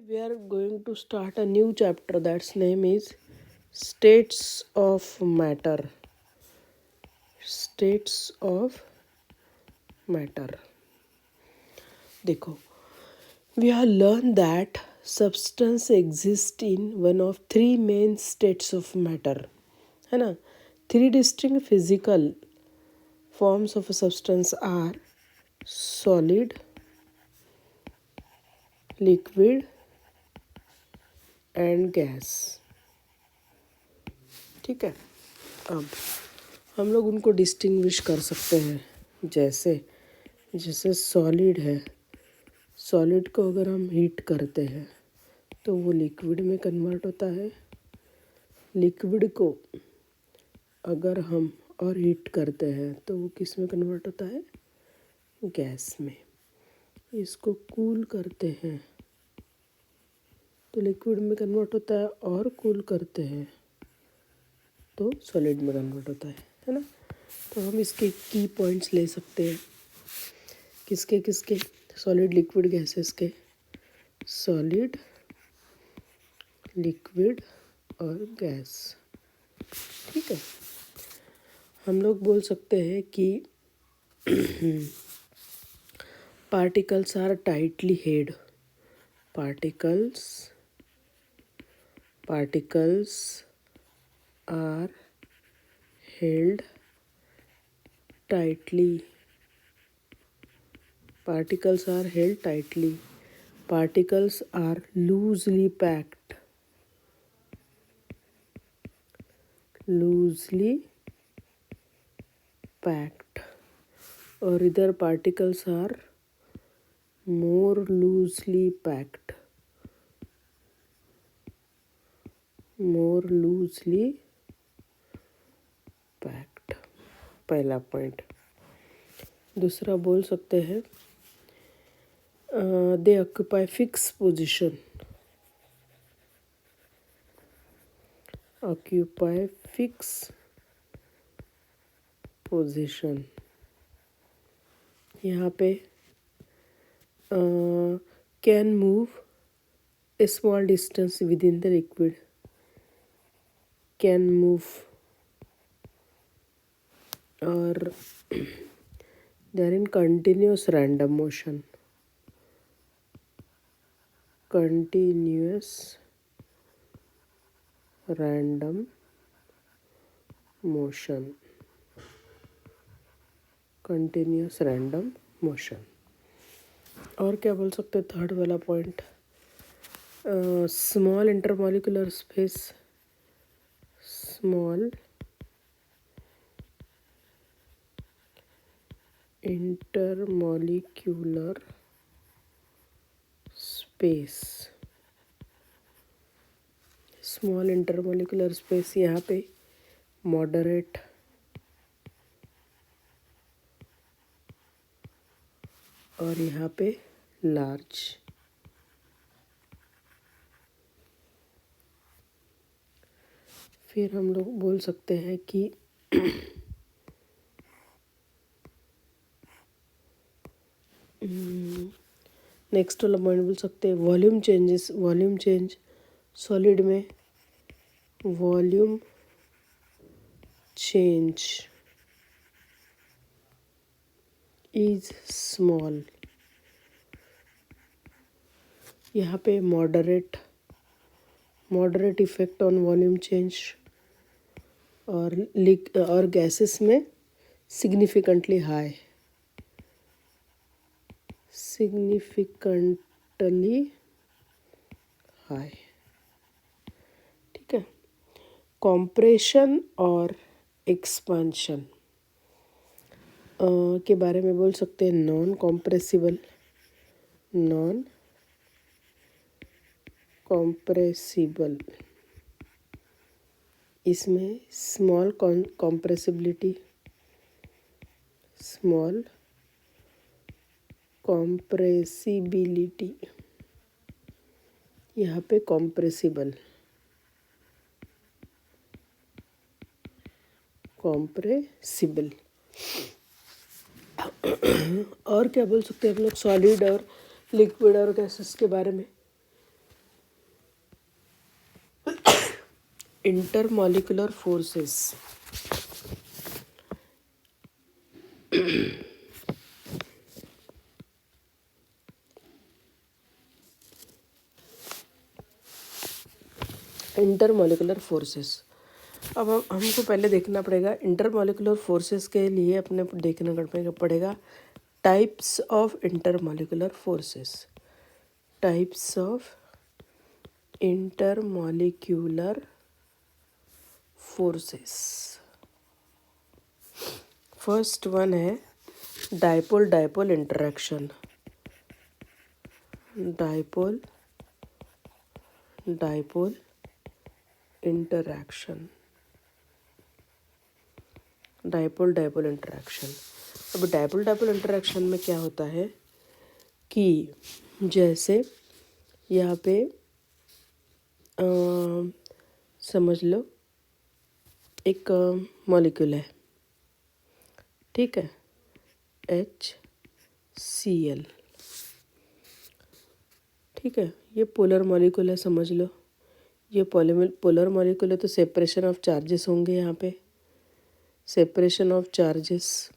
we are going to start a new chapter that's name is States of Matter. States of Matter. देखो, we have learned that substance exists in one of three main states of matter. है ना? Three distinct physical forms of a substance are solid, liquid and gas. ठीक है. अब हम लोग उनको distinguish कर सकते हैं. जैसे सॉलिड है. सॉलिड को अगर हम हीट करते हैं तो वो लिक्विड में कन्वर्ट होता है. लिक्विड को अगर हम और हीट करते हैं तो वो किस में कन्वर्ट होता है? गैस में. इसको कूल करते हैं तो लिक्विड में कन्वर्ट होता है और कूल करते हैं तो सॉलिड में कन्वर्ट होता है ना. तो हम इसके की पॉइंट्स ले सकते हैं. किसके किसके? सॉलिड, लिक्विड, गैसेस के. सॉलिड, लिक्विड और गैस. ठीक है. हम लोग बोल सकते हैं कि particles are tightly held. Particles are held tightly. Particles are held tightly. Particles are loosely packed. और इधर particles are more loosely packed. पहला पॉइंट. दूसरा बोल सकते हैं दे ऑक्यूपाई फिक्स पोजीशन. यहाँ पे can move a small distance within the liquid. Can move or they are in continuous random motion. Continuous random motion. और क्या बोल सकते हैं? थर्ड वाला point, small intermolecular space. Small intermolecular space. Small intermolecular space यहाँ पे moderate और यहाँ पे लार्ज. फिर हम लोग बोल सकते हैं कि नेक्स्ट वाला पॉइंट बोल सकते हैं वॉल्यूम चेंज. सॉलिड में वॉल्यूम चेंज इज स्मॉल. यहाँ पे moderate effect on volume change और गैसेस में सिग्निफिकेंटली हाई. ठीक है. कॉम्प्रेशन और एक्सपांशन के बारे में बोल सकते हैं नॉन कॉम्प्रेसिबल. इसमें स्मॉल कॉम्प्रेसिबिलिटी, यहाँ पे कॉम्प्रेसिबल. और क्या बोल सकते हैं हम लोग सॉलिड और लिक्विड और गैसेस के बारे में? intermolecular forces. Intermolecular forces. अब हमको पहले देखना पड़ेगा इंटरमोलिकुलर फोर्सेस के लिए अपने देखना पड़ेगा types of intermolecular forces. Types of intermolecular forces. First one है dipole dipole interaction. Dipole dipole interaction. Dipole dipole interaction. अब डाइपोल डाइपोल इंटरैक्शन में क्या होता है कि जैसे यहाँ पे समझ लो एक मॉलिक्यूल है, ठीक है, HCl, ठीक है, ये पोलर मॉलिक्यूल है समझ लो। ये पोलर मॉलिक्यूल है तो सेपरेशन ऑफ चार्जेस होंगे यहाँ पे, सेपरेशन ऑफ चार्जेस।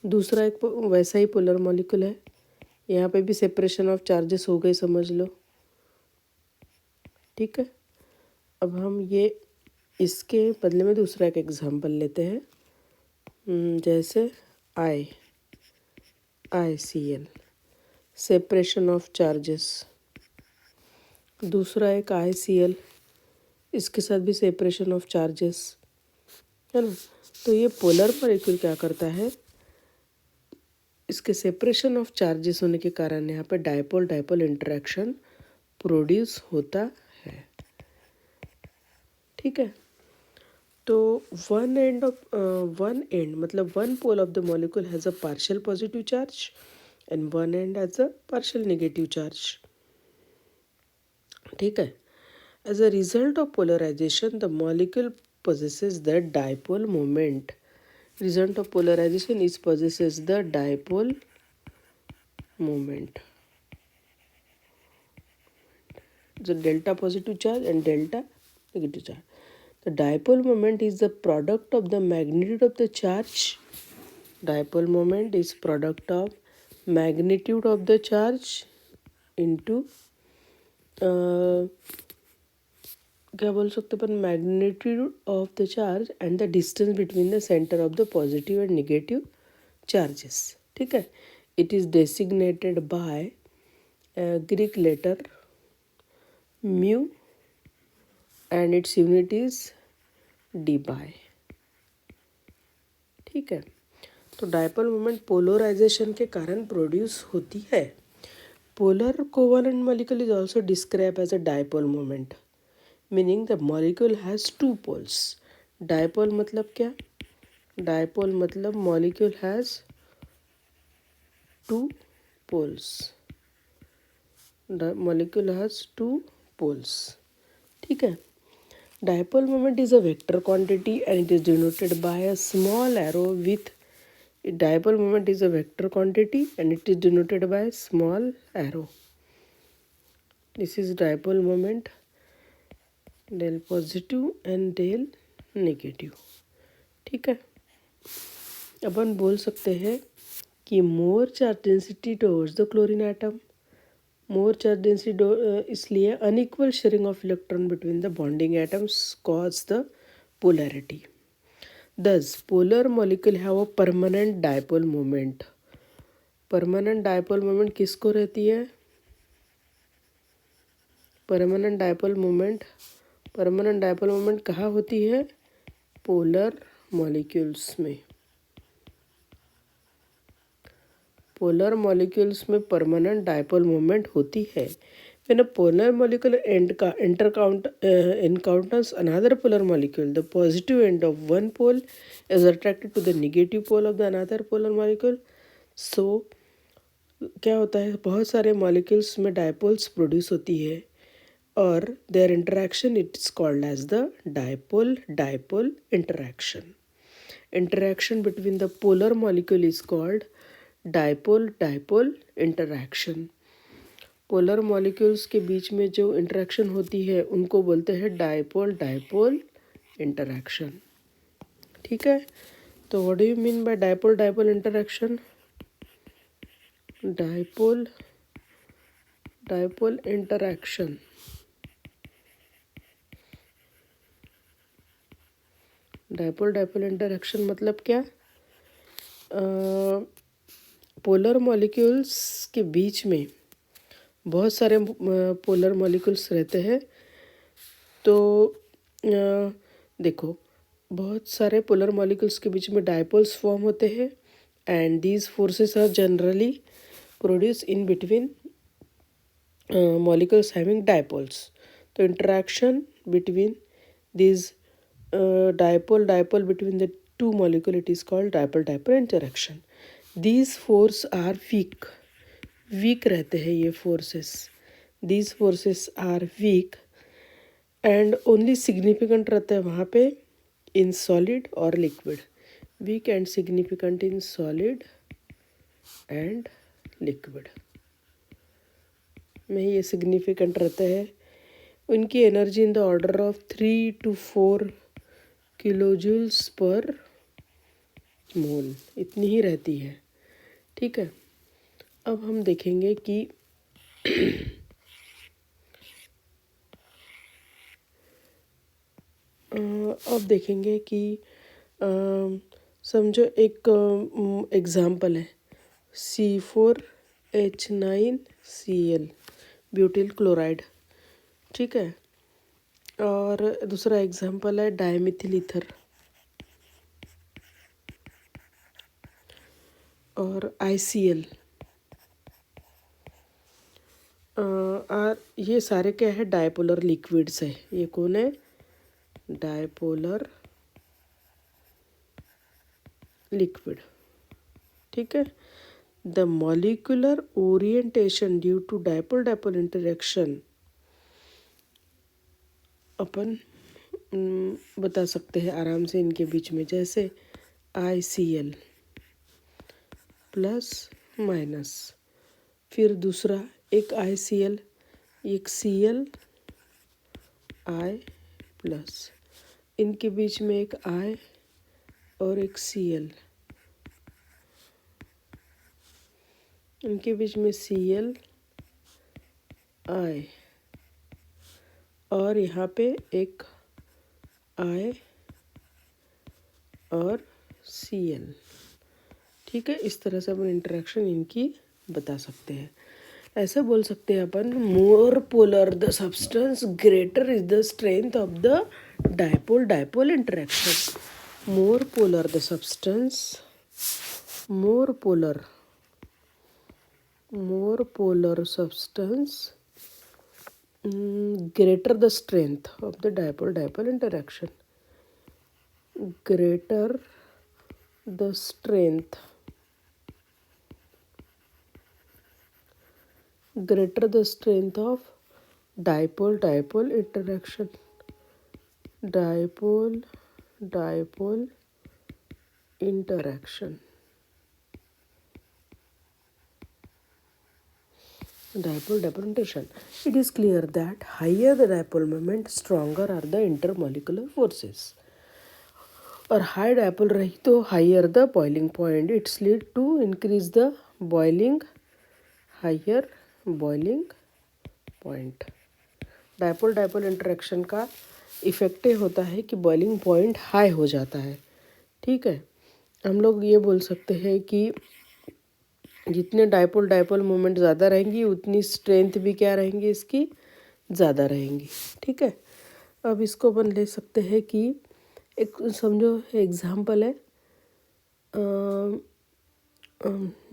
दूसरा एक वैसा ही पोलर मॉलिक्यूल है, यहाँ पे भी सेपरेशन ऑफ चार्जेस हो गए समझ लो, ठीक है। अब हम ये इसके बदले में दूसरा एक एग्जांपल लेते हैं, जैसे ICl, सेपरेशन ऑफ चार्जेस। दूसरा एक ICl, इसके साथ भी सेपरेशन ऑफ चार्जेस, है ना। तो ये पोलर मॉलिक्यूल क्या करता है, इसके सेपरेशन ऑफ चार्जेस होने के कारण यहाँ पे डाइपोल डाइपोल इंटरेक्शन प्रोड्यूस होता है, ठीक है। तो वन एंड मतलब one pole of the molecule has a partial positive charge and one end has a partial negative charge, ठीक है। As a result of polarization the molecule possesses the dipole moment. Result of polarization is possesses the dipole moment. The delta positive charge and delta negative charge. The dipole moment is the product of the magnitude of the charge. Dipole moment is product of magnitude of the charge into क्या बोल सकते अपन, magnitude of the charge and the distance between the centre of the positive and negative charges, ठीक है। It is designated by Greek letter mu and its unit is debye, ठीक है। तो dipole moment polarisation के कारण produce होती है। Polar covalent molecule is also describe as a dipole moment, meaning the molecule has two poles. Dipole मतलब क्या, dipole मतलब molecule has two poles, molecule has two poles, ठीक है। Dipole moment is a vector quantity and it is denoted by a small arrow with, dipole moment is a vector quantity and it is denoted by small arrow. This is dipole moment, del positive and del negative, ठीक है। अपन बोल सकते हैं कि more charge density towards the chlorine atom, more charge density इसलिए unequal sharing of electron between the bonding atoms cause the polarity. Thus polar molecule have a permanent dipole moment. Permanent dipole moment किसको रहती है, permanent dipole moment, permanent dipole moment कहाँ होती है, polar molecules में। Polar molecules में permanent dipole moment होती है। When a polar molecule encounters another polar molecule, the positive end of one pole is attracted to the negative pole of the another polar molecule. So क्या होता है, बहुत सारे molecules में dipoles produce होती है और their interaction it is called as the dipole dipole interaction. Interaction between the polar molecule is called dipole dipole interaction. Polar molecules के बीच में जो इंटरेक्शन होती है उनको बोलते हैं डायपोल डायपोल इंटरेक्शन। ठीक है, तो what do you mean by dipole dipole interaction? Dipole dipole interaction, dipole dipole interaction मतलब क्या? पोलर मॉलिक्यूल्स के बीच में बहुत सारे पोलर मॉलिक्यूल्स रहते हैं। तो देखो, बहुत सारे पोलर मॉलिक्यूल्स के बीच में डायपोल्स फॉर्म होते हैं and these forces are generally produce in between molecules having dipoles. तो interaction between these dipole between the two molecule, it is called dipole dipole interaction. These force are weak रहते हैं ये forces. These forces are weak and only significant रहते हैं वहाँ पे in solid or liquid. Weak and significant in solid and liquid में ये significant रहते हैं। उनकी energy in the order of 3 to 4 किलोजूल्स पर मोल, इतनी ही रहती है। ठीक है, अब हम देखेंगे कि समझो एक एग्जाम्पल है C4H9Cl ब्यूटिल क्लोराइड। ठीक है, और दूसरा एग्जाम्पल है डायमिथिल ईथर और ICl। और ये सारे क्या है? डायपोलर लिक्विड्स है। ये कौन है? Dipolar liquid. ठीक है, the molecular orientation due to dipole dipole interaction अपन बता सकते हैं आराम से इनके बीच में, जैसे ICl प्लस माइनस, फिर दूसरा एक ICl, एक Cl I प्लस, इनके बीच में एक I और एक Cl, इनके बीच में Cl I और यहाँ पे एक I और Cl। ठीक है, इस तरह से अपन इंटरेक्शन इनकी बता सकते हैं। ऐसा बोल सकते हैं अपन, more polar the substance greater is the strength of the dipole dipole interaction. More polar the substance, more polar substance greater the strength of the dipole dipole interaction, greater the strength of dipole dipole interaction, dipole dipole interaction, dipole dipole interaction. It is clear that higher the dipole moment, stronger are the intermolecular forces. और high dipole रही तो higher the boiling point, it's lead to increase the boiling, higher boiling point. Dipole dipole interaction का effect ये होता है कि boiling point high हो जाता है। ठीक है, हम लोग ये बोल सकते हैं कि जितने डायपोल डायपोल मोमेंट ज़्यादा रहेंगी उतनी स्ट्रेंथ भी क्या रहेंगी इसकी? ज़्यादा रहेंगी। ठीक है, अब इसको अपन ले सकते हैं कि एक समझो एग्जाम्पल है,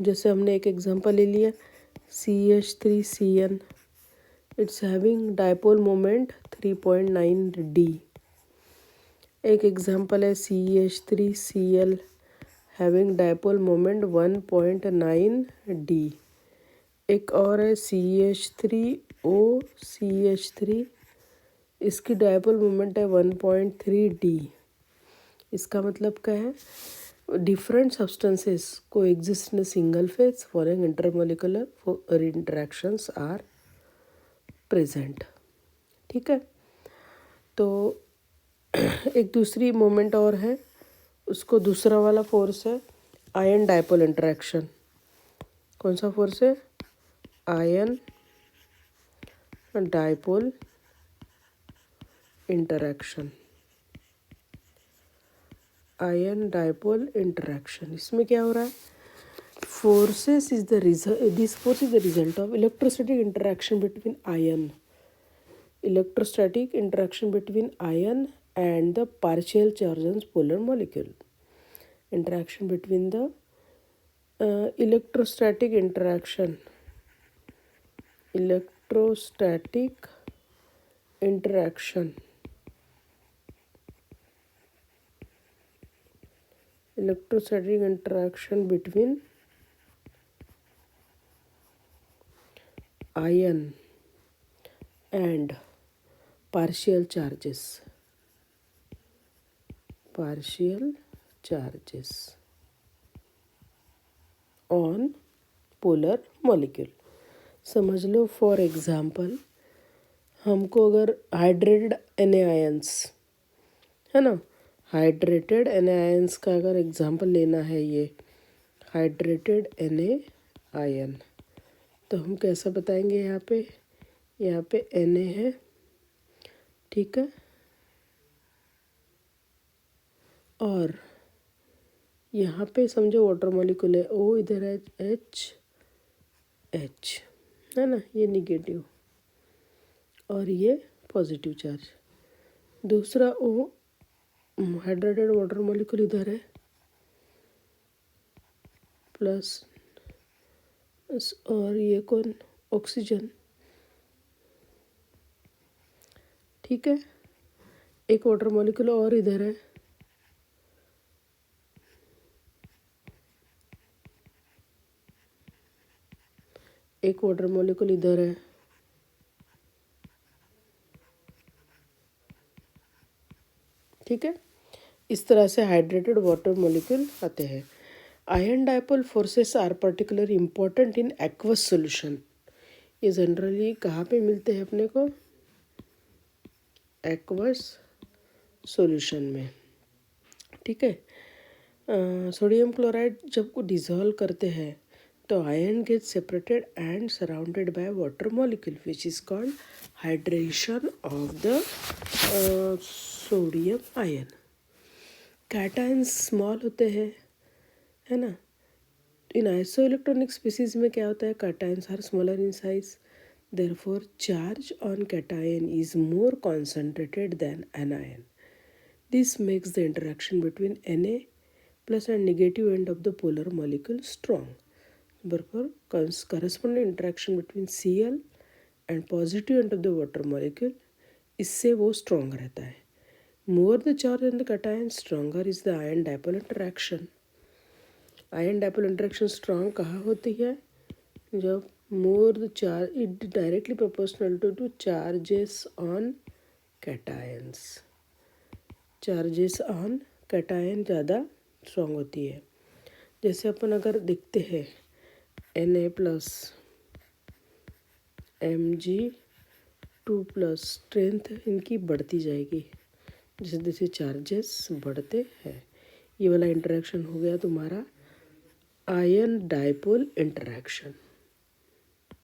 जैसे हमने एक एग्जाम्पल ले लिया CH3CN, it's having dipole moment 3.9D। एक एग्जाम्पल है CH3Cl having dipole moment 1.9D। एक और है CH3OCH3, इसकी डायपोल मोमेंट है 1.3D। इसका मतलब क्या है? डिफरेंट सब्सटेंसेस को exist in single phase following intermolecular interactions are present. ठीक है, तो एक दूसरी मोमेंट और है, उसको दूसरा वाला फोर्स है आयन डायपोल इंटरेक्शन। कौन सा फोर्स है? Ion dipole interaction. Ion dipole interaction, इसमें क्या हो रहा है? Forces is the result. This force is the result of electrostatic interaction between ion. Electrostatic interaction between ion and the partial charged polar molecule. Interaction between the electrostatic interaction. Electrostatic interaction. Electrostatic interaction between ion and partial charges. Partial charges on polar molecule. समझ लो, for example हमको अगर hydrated NaIons है ना, hydrated NaIons का अगर example लेना है, ये हाइड्रेटेड NaIon, तो हम कैसा बताएंगे? यहाँ पे Na है, ठीक है, और यहाँ पे समझो वाटर मॉलिक्यूल है, O इधर है, H है ना, ये निगेटिव और ये पॉजिटिव चार्ज। दूसरा O हाइड्रेटेड वाटर मॉलिक्यूल इधर है, प्लस, और ये कौन? ऑक्सीजन। ठीक है, एक वाटर मॉलिक्यूल और इधर है, एक वाटर मॉलिक्यूल इधर है, ठीक है। इस तरह से हाइड्रेटेड वाटर मॉलिक्यूल आते हैं। Ion dipole forces are particular important in aqueous solution. ये जनरली कहाँ पे मिलते हैं अपने को? एक्वस सॉल्यूशन में, ठीक है। सोडियम क्लोराइड जब को डिज़ोल्व करते हैं तो ion get separated and surrounded by water molecule which is called hydration of the sodium ion. Cations small होते हैं, है ना। इन आइसोइलेक्ट्रॉनिक स्पीसीज में क्या होता है? Cations are smaller in size, therefore charge on cation is more concentrated than anion. This makes the interaction between Na plus and negative end of the polar molecule strong. Therefore, corresponding interaction between Cl and positive end of the water molecule, इससे वो strong रहता है। More the charge in the cation, stronger is the ion dipole interaction. Ion dipole interaction strong कहाँ होती है? जब more the charge, it directly proportional to charges on cations. Charges on cation ज़्यादा strong होती है। जैसे अपन अगर देखते हैं Na plus Mg2 plus, strength इनकी बढ़ती जाएगी जैसे जैसे चार्जेस बढ़ते हैं। ये वाला इंटरेक्शन हो गया तुम्हारा आयन डायपोल इंटरेक्शन।